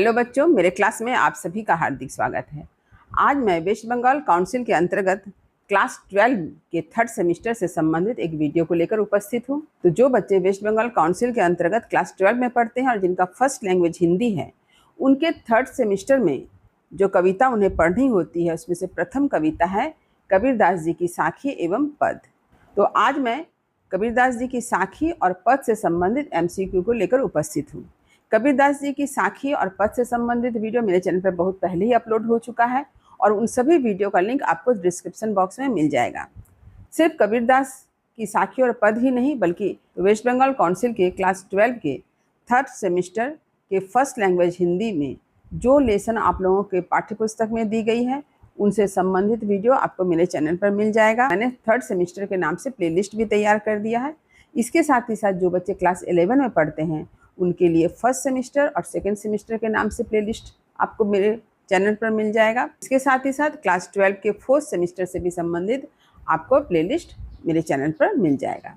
Hello बच्चों, मेरे class में आप सभी का हार्दिक स्वागत है। आज मैं वेस्ट बंगाल काउंसिल के अंतर्गत क्लास 12 के थर्ड सेमेस्टर से संबंधित एक वीडियो को लेकर उपस्थित हूँ। तो जो बच्चे वेस्ट बंगाल काउंसिल के अंतर्गत क्लास 12 में पढ़ते हैं और जिनका फर्स्ट लैंग्वेज हिंदी है, उनके थर्ड सेमेस्टर में जो कविता उन्हें पढ़नी होती है उसमें से प्रथम कविता है कबीरदास जी की साखी एवं पद। तो आज मैं कबीरदास जी की साखी और पद से संबंधित MCQ को लेकर उपस्थित हूँ। कबीरदास जी की साखी और पद से संबंधित वीडियो मेरे चैनल पर बहुत पहले ही अपलोड हो चुका है और उन सभी वीडियो का लिंक आपको डिस्क्रिप्शन बॉक्स में मिल जाएगा। सिर्फ कबीरदास की साखी और पद ही नहीं बल्कि वेस्ट बंगाल काउंसिल के क्लास 12 के थर्ड सेमेस्टर के फर्स्ट लैंग्वेज हिंदी में जो लेसन आप लोगों के पाठ्यपुस्तक में दी गई है उनसे संबंधित वीडियो आपको मेरे चैनल पर मिल जाएगा। मैंने थर्ड सेमेस्टर के नाम से प्लेलिस्ट भी तैयार कर दिया है। इसके साथ ही साथ जो बच्चे क्लास 11 में पढ़ते हैं उनके लिए फर्स्ट सेमेस्टर और सेकेंड सेमेस्टर के नाम से प्लेलिस्ट आपको मेरे चैनल पर मिल जाएगा। इसके साथ ही साथ क्लास 12 के फोर्थ सेमेस्टर से भी संबंधित आपको प्लेलिस्ट मेरे चैनल पर मिल जाएगा।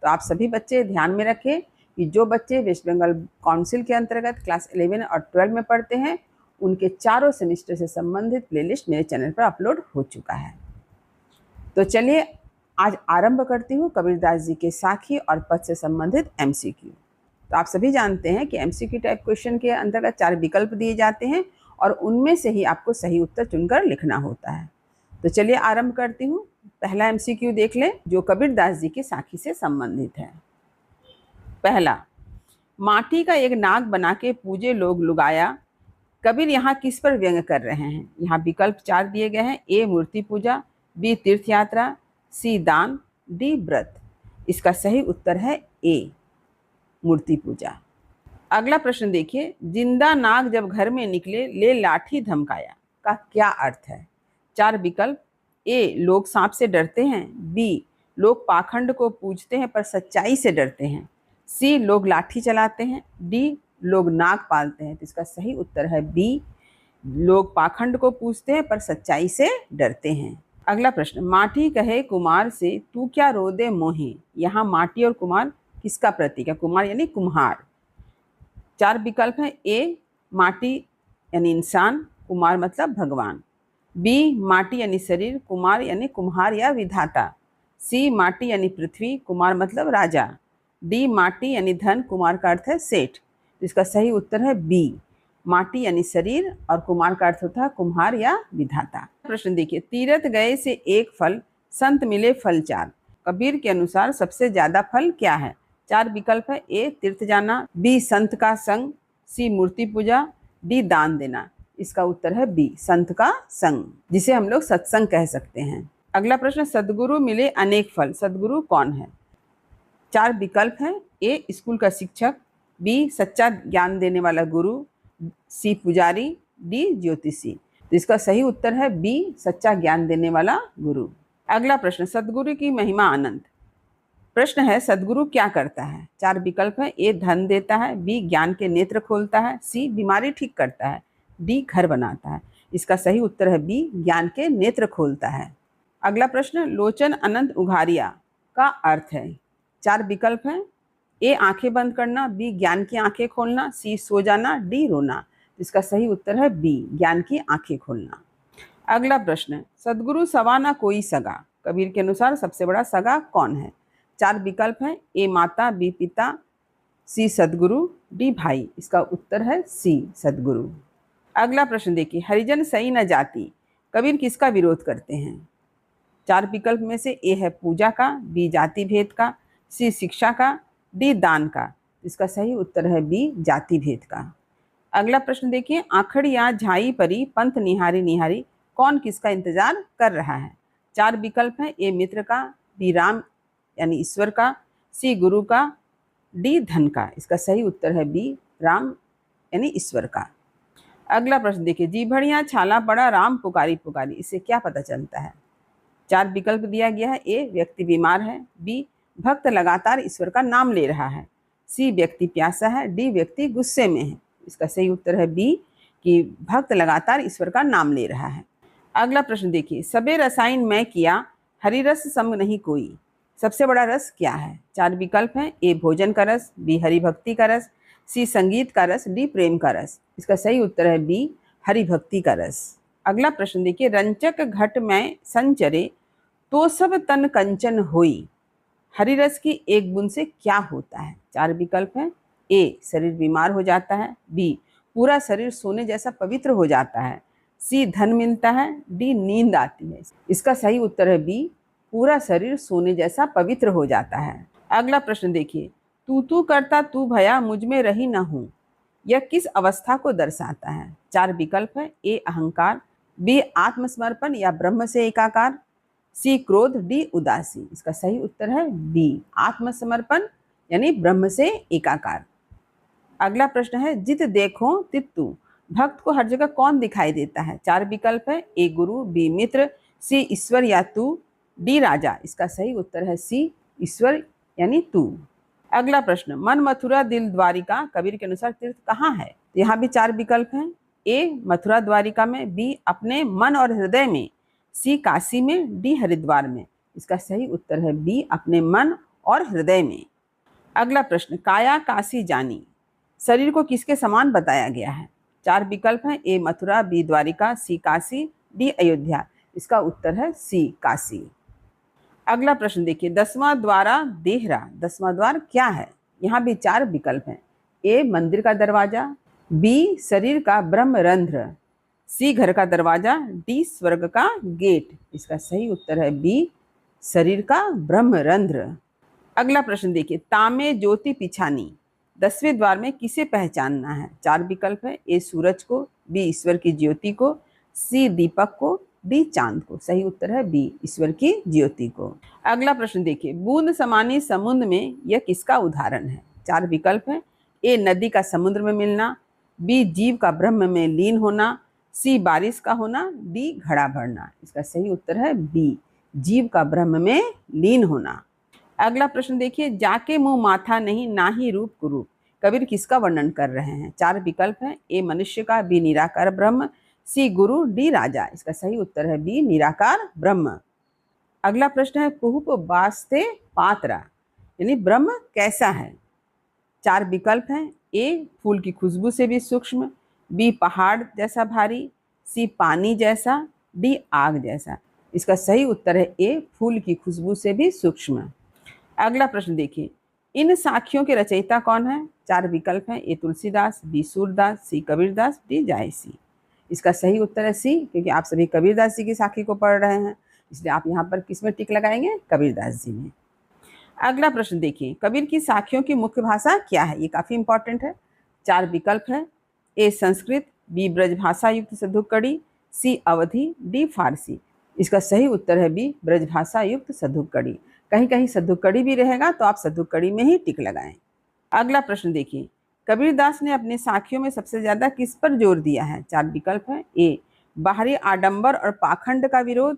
तो आप सभी बच्चे ध्यान में रखें कि जो बच्चे वेस्ट बंगाल काउंसिल के अंतर्गत क्लास 11 और 12 में पढ़ते हैं उनके चारों सेमेस्टर से संबंधित प्लेलिस्ट मेरे चैनल पर अपलोड हो चुका है। तो चलिए आज आरंभ करती हूँ कबीरदास जी के साखी और पद से संबंधित MCQ। तो आप सभी जानते हैं कि MCQ टाइप क्वेश्चन के अंतर्गत 4 विकल्प दिए जाते हैं और उनमें से ही आपको सही उत्तर चुनकर लिखना होता है। तो चलिए आरंभ करती हूँ। पहला MCQ देख लें जो कबीरदास जी की साखी से संबंधित है। पहला, माटी का एक नाग बना के पूजे लोग लुगाया, कबीर यहाँ किस पर व्यंग कर रहे हैं? यहाँ विकल्प 4 दिए गए हैं। A मूर्ति पूजा, B तीर्थ यात्रा, C दान, D व्रत। इसका सही उत्तर है A मूर्ति पूजा। अगला प्रश्न देखिए, जिंदा नाग जब घर में निकले ले लाठी धमकाया का क्या अर्थ है? 4 विकल्प। A लोग सांप से डरते हैं, B लोग पाखंड को पूजते हैं पर सच्चाई से डरते हैं, C लोग लाठी चलाते हैं, D लोग नाग पालते हैं। तो इसका सही उत्तर है B लोग पाखंड को पूजते हैं पर सच्चाई से डरते हैं। अगला प्रश्न, माटी कहे कुमार से तू क्या रो दे मोहे। यहाँ माटी और कुमार किसका प्रतीक है? कुमार यानी कुम्हार। 4 विकल्प हैं। A माटी यानी इंसान, कुमार मतलब भगवान, B माटी यानी शरीर, कुमार यानी कुम्हार या विधाता, C माटी यानी पृथ्वी, कुमार मतलब राजा, D माटी यानी धन, कुमार का अर्थ है सेठ। इसका सही उत्तर है B माटी यानी शरीर और कुमार का अर्थ होता है कुम्हार या विधाता। प्रश्न देखिए, तीरथ गए से एक फल संत मिले फल 4, कबीर के अनुसार सबसे ज्यादा फल क्या है? 4 विकल्प है। A तीर्थ जाना, B संत का संग, C मूर्ति पूजा, D दान देना। इसका उत्तर है B संत का संग, जिसे हम लोग सत्संग कह सकते हैं। अगला प्रश्न, सदगुरु मिले अनेक फल, सदगुरु कौन है? 4 विकल्प हैं। A स्कूल का शिक्षक, B सच्चा ज्ञान देने वाला गुरु, C पुजारी, D ज्योतिषी। तो इसका सही उत्तर है B सच्चा ज्ञान देने वाला गुरु। अगला प्रश्न, सदगुरु की महिमा अनंत। प्रश्न है सदगुरु क्या करता है? 4 विकल्प है। A धन देता है, B ज्ञान के नेत्र खोलता है, C बीमारी ठीक करता है, D घर बनाता है। इसका सही उत्तर है B ज्ञान के नेत्र खोलता है। अगला प्रश्न, लोचन अनंत उघारिया का अर्थ है? 4 विकल्प हैं। A आंखें बंद करना, B ज्ञान की आंखें खोलना, C सो जाना, D रोना। इसका सही उत्तर है B ज्ञान की आंखें खोलना। अगला प्रश्न, सदगुरु सवा ना कोई सगा, कबीर के अनुसार सबसे बड़ा सगा कौन है? 4 विकल्प हैं। A माता, B पिता, C सदगुरु, D भाई। इसका उत्तर है C सदगुरु। अगला प्रश्न देखिए, हरिजन सही न जाति, कबीर किसका विरोध करते हैं? 4 विकल्प में से A है पूजा का, B जाति भेद का, C शिक्षा का, D दान का। इसका सही उत्तर है B जाति भेद का। अगला प्रश्न देखिए, आखड़िया झाई परी पंथ निहारी निहारी, कौन किसका इंतजार कर रहा है? 4 विकल्प हैं। A मित्र का, B राम यानी ईश्वर का, C गुरु का, D धन का। इसका सही उत्तर है B राम यानी ईश्वर का। अगला प्रश्न देखिए, जी भड़िया छाला पड़ा राम पुकारी पुकारी, इससे क्या पता चलता है? 4 विकल्प दिया गया है। A व्यक्ति बीमार है, B भक्त लगातार ईश्वर का नाम ले रहा है, C व्यक्ति प्यासा है, D व्यक्ति गुस्से में है। इसका सही उत्तर है B कि भक्त लगातार ईश्वर का नाम ले रहा है। अगला प्रश्न देखिए, सबे रसायन मैं किया हरि रस सम नहीं कोई, सबसे बड़ा रस क्या है? 4 विकल्प हैं। A भोजन का रस, B हरि भक्ति का रस, सी संगीत का रस, डी प्रेम का रस। इसका सही उत्तर है बी हरि भक्ति का रस। अगला प्रश्न देखिए, रंचक घट में संचरे तो सब तन कंचन होई, हरि रस की एक बूंद से क्या होता है? 4 विकल्प हैं। ए शरीर बीमार हो जाता है, बी पूरा शरीर सोने जैसा पवित्र हो जाता है, सी धन मिलता है, डी नींद आती है। इसका सही उत्तर है बी पूरा शरीर सोने जैसा पवित्र हो जाता है। अगला प्रश्न देखिए, तू करता तू भया मुझ में रही न हूं, यह किस अवस्था को दर्शाता है? 4 विकल्प है। ए अहंकार, बी आत्मसमर्पण या ब्रह्म से एकाकार, सी क्रोध, डी उदासी। इसका सही उत्तर है बी आत्मसमर्पण यानी ब्रह्म से एकाकार। अगला प्रश्न है, जित देखो तित तू, भक्त को हर जगह कौन दिखाई देता है? 4 विकल्प है। ए गुरु, बी मित्र, सी ईश्वर या तू, डी राजा। इसका सही उत्तर है सी ईश्वर यानी तू। अगला प्रश्न, मन मथुरा दिल द्वारिका कबीर के अनुसार तीर्थ कहाँ है? यहाँ भी 4 विकल्प हैं। ए मथुरा द्वारिका में, बी अपने मन और हृदय में, सी काशी में, डी हरिद्वार में। इसका सही उत्तर है बी अपने मन और हृदय में। अगला प्रश्न, काया काशी जानी, शरीर को किसके समान बताया गया है? 4 विकल्प हैं। ए मथुरा, बी द्वारिका, सी काशी, डी अयोध्या। इसका उत्तर है सी काशी। अगला प्रश्न देखिए, 10वां द्वारा देहरा, 10वां द्वार क्या है? यहाँ भी 4 विकल्प हैं। ए मंदिर का दरवाजा, बी शरीर का ब्रह्मरंध्र, सी घर का दरवाजा, डी स्वर्ग का गेट। इसका सही उत्तर है बी शरीर का ब्रह्मरंध्र। अगला प्रश्न देखिए, तामे ज्योति पिछानी, 10वें द्वार में किसे पहचानना है? 4 विकल्प है। ए सूरज को, बी ईश्वर की ज्योति को, सी दीपक को, डी चांद को। सही उत्तर है बी ईश्वर की ज्योति को। अगला प्रश्न देखिए, बूंद समानी समुद्र में यह किसका उदाहरण है? 4 विकल्प है। ए नदी का समुद्र में मिलना, बी जीव का ब्रह्म में लीन होना, सी बारिश का होना, डी घड़ा भरना। इसका सही उत्तर है बी जीव का ब्रह्म में लीन होना। अगला प्रश्न देखिए, जाके मुंह माथा नहीं ना ही रूप कुरूप, कबीर किसका वर्णन कर रहे हैं? 4 विकल्प हैं। ए मनुष्य का, बी निराकार ब्रह्म, सी गुरु, डी राजा। इसका सही उत्तर है बी निराकार ब्रह्म। अगला प्रश्न है, कुहुप वास्ते पात्रा यानी ब्रह्म कैसा है? 4 विकल्प हैं। ए फूल की खुशबू से भी सूक्ष्म, बी पहाड़ जैसा भारी, सी पानी जैसा, डी आग जैसा। इसका सही उत्तर है ए फूल की खुशबू से भी सूक्ष्म। अगला प्रश्न देखिए, इन साखियों के रचयिता कौन है? 4 विकल्प हैं। ए तुलसीदास, बी सूरदास, सी कबीरदास, डी जायसी। इसका सही उत्तर है सी, क्योंकि आप सभी कबीरदास जी की साखी को पढ़ रहे हैं, इसलिए आप यहाँ पर किस में टिक लगाएंगे? कबीरदास जी में। अगला प्रश्न देखिए, कबीर की साखियों की मुख्य भाषा क्या है? ये काफी इंपॉर्टेंट है। 4 विकल्प है। ए संस्कृत, बी ब्रजभाषा युक्त सधुक्कड़ी, सी अवधी, डी फारसी। इसका सही उत्तर है बी ब्रजभाषा युक्त सधुक्कड़ी। कहीं कहीं सधुक्कड़ी भी रहेगा तो आप सधुक्कड़ी में ही टिक लगाएं। अगला प्रश्न देखिए, कबीरदास ने अपनी साखियों में सबसे ज्यादा किस पर जोर दिया है? 4 विकल्प है। ए बाहरी आडंबर और पाखंड का विरोध,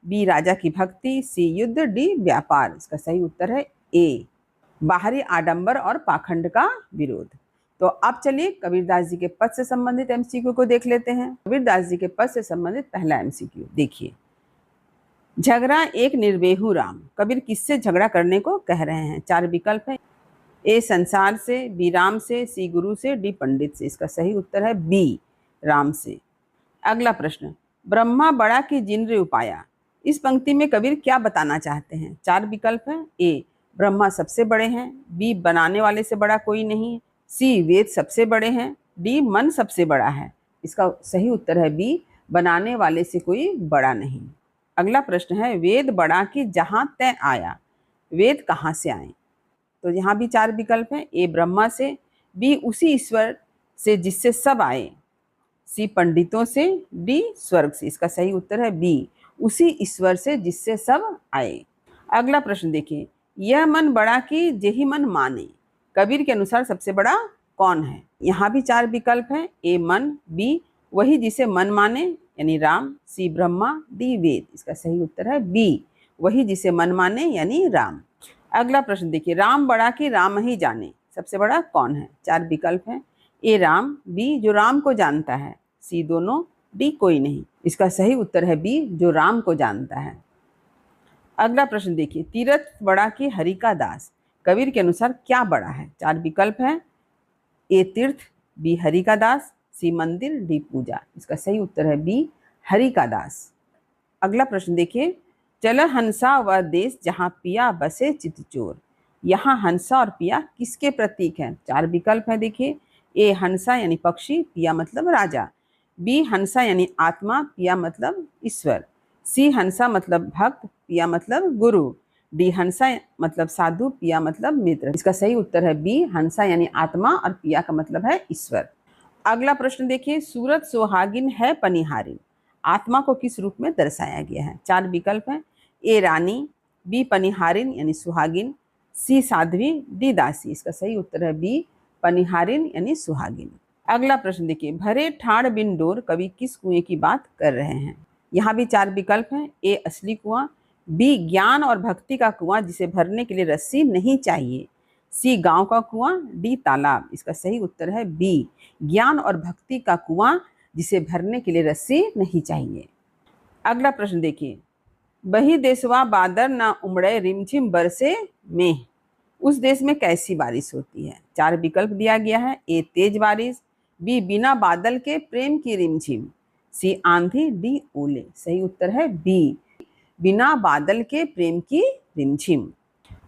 बी राजा की भक्ति, सी युद्ध, डी व्यापार। इसका सही उत्तर है ए बाहरी आडंबर और पाखंड का विरोध। तो अब चलिए कबीरदास जी के पद से संबंधित एमसीक्यू को देख लेते हैं। कबीरदास जी के पद से संबंधित पहला एमसीक्यू देखिए, झगड़ा एक निर्वेहू राम, कबीर किससे झगड़ा करने को कह रहे हैं? 4 विकल्प है। ए संसार से, बी राम से, सी गुरु से, डी पंडित से। इसका सही उत्तर है बी राम से। अगला प्रश्न, ब्रह्मा बड़ा की जिन्र उपाया, इस पंक्ति में कबीर क्या बताना चाहते हैं? 4 विकल्प है। ए ब्रह्मा सबसे बड़े हैं, बी बनाने वाले से बड़ा कोई नहीं, सी वेद सबसे बड़े हैं, डी मन सबसे बड़ा है। इसका सही उत्तर है बी बनाने वाले से कोई बड़ा नहीं। अगला प्रश्न है, वेद बड़ा कि जहां तय आया, वेद कहाँ से आए? तो यहाँ भी 4 विकल्प हैं। ए ब्रह्मा से, बी उसी ईश्वर से जिससे सब आए, सी पंडितों से, डी स्वर्ग से। इसका सही उत्तर है बी उसी ईश्वर से जिससे सब आए। अगला प्रश्न देखिए, यह मन बड़ा कि जेहि मन माने, कबीर के अनुसार सबसे बड़ा कौन है? यहाँ भी 4 विकल्प हैं। ए मन, बी वही जिसे मन माने यानी राम, सी ब्रह्मा, डी वेद। इसका सही उत्तर है बी वही जिसे मन माने यानी राम। अगला प्रश्न देखिए, राम बड़ा कि राम ही जाने, सबसे बड़ा कौन है? 4 विकल्प हैं। ए राम, बी जो राम को जानता है, सी दोनों, डी कोई नहीं। इसका सही उत्तर है बी जो राम को जानता है। अगला प्रश्न देखिए, तीरथ बड़ा कि हरि का दास, कबीर के अनुसार क्या बड़ा है? 4 विकल्प हैं। ए तीर्थ, बी हरि का दास, सी मंदिर, डी पूजा। इसका सही उत्तर है बी हरि का दास। अगला प्रश्न देखिए, चल हंसा वह देश जहाँ पिया बसे चित चोर। यहाँ हंसा और पिया किसके प्रतीक हैं? 4 विकल्प है देखिए। ए हंसा यानी पक्षी, पिया मतलब राजा। बी हंसा यानी आत्मा, पिया मतलब ईश्वर। सी हंसा मतलब भक्त, पिया मतलब गुरु। डी हंसा मतलब साधु, पिया मतलब मित्र। इसका सही उत्तर है बी हंसा यानी आत्मा और पिया का मतलब है ईश्वर। अगला प्रश्न देखिए, सूरत सुहागिन है पनिहारिन, आत्मा को किस रूप में दर्शाया गया है? 4 विकल्प हैं। ए रानी, बी पनिहारिन यानी सुहागिन, सी साध्वी, डी दासी। इसका सही उत्तर है बी पनिहारिन यानी सुहागिन। अगला प्रश्न देखिए, भरे ठाड़ बिन डोर कवि किस कुएं की बात कर रहे हैं? यहाँ भी 4 विकल्प हैं। ए असली कुआं, बी ज्ञान और भक्ति का कुआं जिसे भरने के लिए रस्सी नहीं चाहिए, सी गांव का कुआं, डी तालाब। इसका सही उत्तर है बी ज्ञान और भक्ति का कुआं जिसे भरने के लिए रस्सी नहीं चाहिए। अगला प्रश्न देखिए, बही देशवा बादर ना उमड़े रिमझिम बरसे में, उस देश में कैसी बारिश होती है? 4 विकल्प दिया गया है। ए तेज बारिश, बी बिना बादल के प्रेम की रिमझिम, सी आंधी, डी ओले। सही उत्तर है बी बिना बादल के प्रेम की रिमझिम।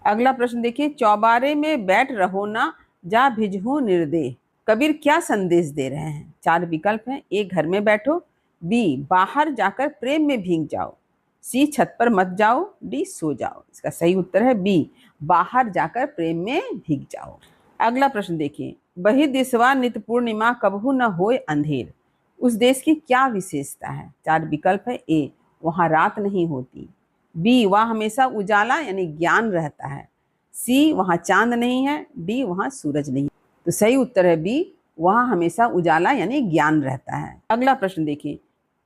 अगला प्रश्न देखिए, चौबारे में बैठ रहो ना जा भिजहूं निर्देह, कबीर क्या संदेश दे रहे हैं? 4 विकल्प हैं। ए घर में बैठो, बी बाहर जाकर प्रेम में भीग जाओ, सी छत पर मत जाओ, डी सो जाओ। इसका सही उत्तर है बी बाहर जाकर प्रेम में भीग जाओ। अगला प्रश्न देखिए, बही दिसवा नित पूर्णिमा कबहू न होए अंधेर, उस देश की क्या विशेषता है? 4 विकल्प है। ए वहाँ रात नहीं होती, बी वहाँ हमेशा उजाला यानी ज्ञान रहता है, सी वहाँ चांद नहीं है, डी वहाँ सूरज नहीं। तो सही उत्तर है बी वहाँ हमेशा उजाला यानी ज्ञान रहता है। अगला प्रश्न देखिए,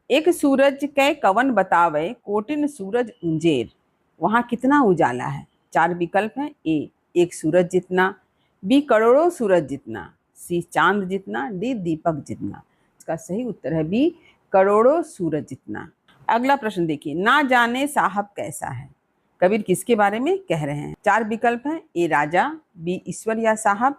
एक सूरज कै कवन बतावे कोटिन सूरज उंजेर, वहाँ कितना उजाला है? 4 विकल्प हैं। ए एक सूरज जितना, बी करोड़ों सूरज जितना, सी चांद जितना, डी दीपक जितना। इसका सही उत्तर है बी करोड़ों सूरज जितना। अगला प्रश्न देखिए, ना जाने साहब कैसा है, कबीर किसके बारे में कह रहे हैं? 4 विकल्प हैं। ए राजा, बी ईश्वर या साहब,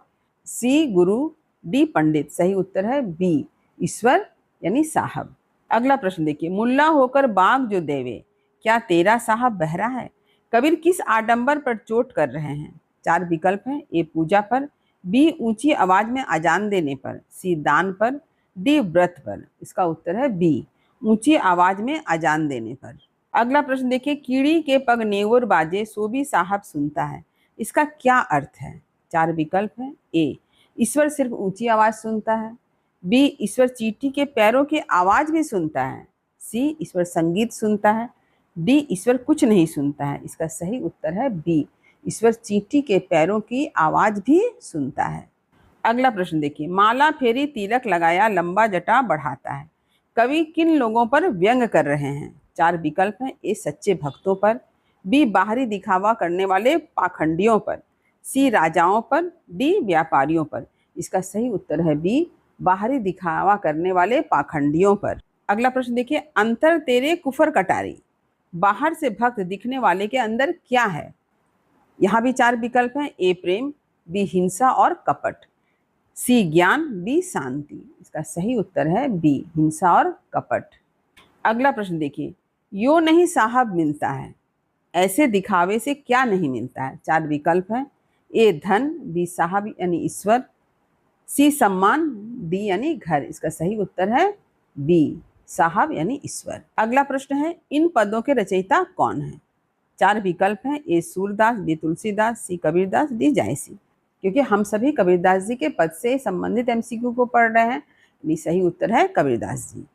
सी गुरु, डी पंडित। सही उत्तर है बी ईश्वर यानी साहब। अगला प्रश्न देखिए, मुल्ला होकर बाग जो देवे, क्या तेरा साहब बहरा है, कबीर किस आडंबर पर चोट कर रहे हैं? 4 विकल्प हैं। ए पूजा पर, बी ऊंची आवाज में अजान देने पर, सी दान पर, डी व्रत पर। इसका उत्तर है बी ऊंची आवाज में अजान देने पर। अगला प्रश्न देखिए, कीड़ी के पग नेवुर बाजे सो भी साहब सुनता है, इसका क्या अर्थ है? 4 विकल्प हैं। ए ईश्वर सिर्फ ऊंची आवाज सुनता है, बी ईश्वर चींटी के पैरों की आवाज भी सुनता है, सी ईश्वर संगीत सुनता है, डी ईश्वर कुछ नहीं सुनता है। इसका सही उत्तर है बी ईश्वर चींटी के पैरों की आवाज भी सुनता है। अगला प्रश्न देखिए, माला फेरी तिलक लगाया लंबा जटा बढ़ाता है, कवि किन लोगों पर व्यंग कर रहे हैं? 4 विकल्प हैं। ए सच्चे भक्तों पर, बी बाहरी दिखावा करने वाले पाखंडियों पर, सी राजाओं पर, डी व्यापारियों पर। इसका सही उत्तर है बी बाहरी दिखावा करने वाले पाखंडियों पर। अगला प्रश्न देखिए, अंतर तेरे कुफर कटारी, बाहर से भक्त दिखने वाले के अंदर क्या है? यहाँ भी 4 विकल्प हैं। ए प्रेम, बी हिंसा और कपट, सी ज्ञान, बी शांति। इसका सही उत्तर है बी हिंसा और कपट। अगला प्रश्न देखिए, यो नहीं साहब मिलता है, ऐसे दिखावे से क्या नहीं मिलता है? 4 विकल्प हैं। ए धन, बी साहब यानी ईश्वर, सी सम्मान, डी यानी घर। इसका सही उत्तर है बी साहब यानी ईश्वर। अगला प्रश्न है, इन पदों के रचयिता कौन है? 4 विकल्प हैं। ए सूरदास, बी तुलसीदास, सी कबीरदास, डी जायसी। क्योंकि हम सभी कबीरदास जी के पद से संबंधित एमसीक्यू को पढ़ रहे हैं, सही उत्तर है कबीरदास जी।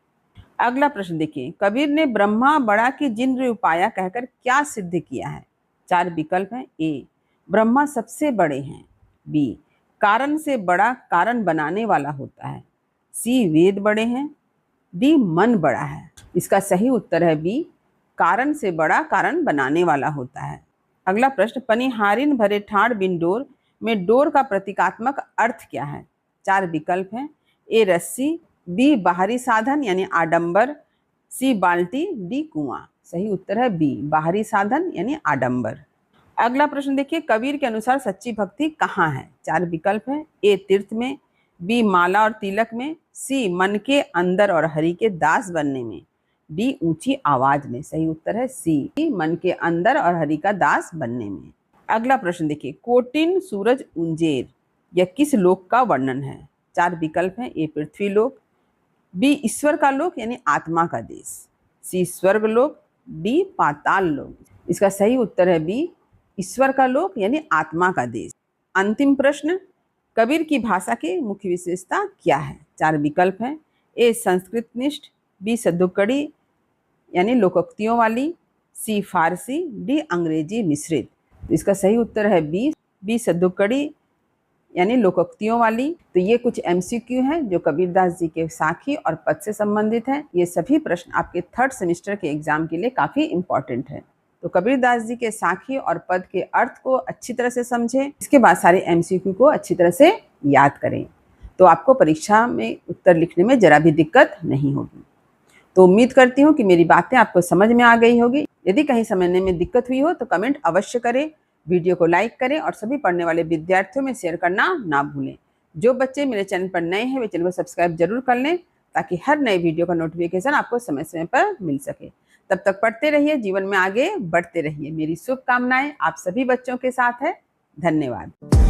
अगला प्रश्न देखिए, कबीर ने ब्रह्मा बड़ा की जिन उपाया कहकर क्या सिद्ध किया है? 4 विकल्प हैं। ए ब्रह्मा सबसे बड़े हैं, बी कारण से बड़ा कारण बनाने वाला होता है, सी वेद बड़े हैं, डी मन बड़ा है। इसका सही उत्तर है बी कारण से बड़ा कारण बनाने वाला होता है। अगला प्रश्न, पनिहारिन भरे ठाड़ बिन डोर में डोर का प्रतीकात्मक अर्थ क्या है? 4 विकल्प हैं। ए रस्सी, बी बाहरी साधन यानी आडंबर, सी बाल्टी, डी कुआं। सही उत्तर है बी बाहरी साधन यानी आडंबर। अगला प्रश्न देखिए, कबीर के अनुसार सच्ची भक्ति कहाँ है? 4 विकल्प है। ए तीर्थ में, बी माला और तिलक में, सी मन के अंदर और हरि के दास बनने में, डी ऊंची आवाज में। सही उत्तर है सी, मन के अंदर और हरि का दास बनने में। अगला प्रश्न देखिए, कोटिन सूरज उंजेर यह किस लोक का वर्णन है? 4 विकल्प हैं। ए पृथ्वी लोक, बी ईश्वर का लोक यानी आत्मा का देश, सी स्वर्ग लोक, डी पाताल लोक। इसका सही उत्तर है बी ईश्वर का लोक यानी आत्मा का देश। अंतिम प्रश्न, कबीर की भाषा की मुख्य विशेषता क्या है? 4 विकल्प हैं। ए संस्कृत निष्ठ, बी सद्दुकड़ी यानी लोकोक्तियों वाली, सी फारसी, डी अंग्रेजी मिश्रित। इसका सही उत्तर है बी सद्दुकड़ी यानी लोकोक्तियों वाली। तो ये कुछ एमसीक्यू हैं जो कबीरदास जी के साखी और पद से संबंधित हैं। ये सभी प्रश्न आपके 3rd सेमेस्टर के एग्जाम के लिए काफ़ी इंपॉर्टेंट है। तो कबीरदास जी के साखी और पद के अर्थ को अच्छी तरह से समझें, इसके बाद सारे एमसीक्यू को अच्छी तरह से याद करें, तो आपको परीक्षा में उत्तर लिखने में जरा भी दिक्कत नहीं होगी। तो उम्मीद करती हूँ कि मेरी बातें आपको समझ में आ गई होगी। यदि कहीं समझने में दिक्कत हुई हो तो कमेंट अवश्य करें, वीडियो को लाइक करें और सभी पढ़ने वाले विद्यार्थियों में शेयर करना ना भूलें। जो बच्चे मेरे चैनल पर नए हैं वे चैनल को सब्सक्राइब जरूर कर लें ताकि हर नए वीडियो का नोटिफिकेशन आपको समय समय पर मिल सके। तब तक पढ़ते रहिए, जीवन में आगे बढ़ते रहिए। मेरी शुभकामनाएं आप सभी बच्चों के साथ है। धन्यवाद।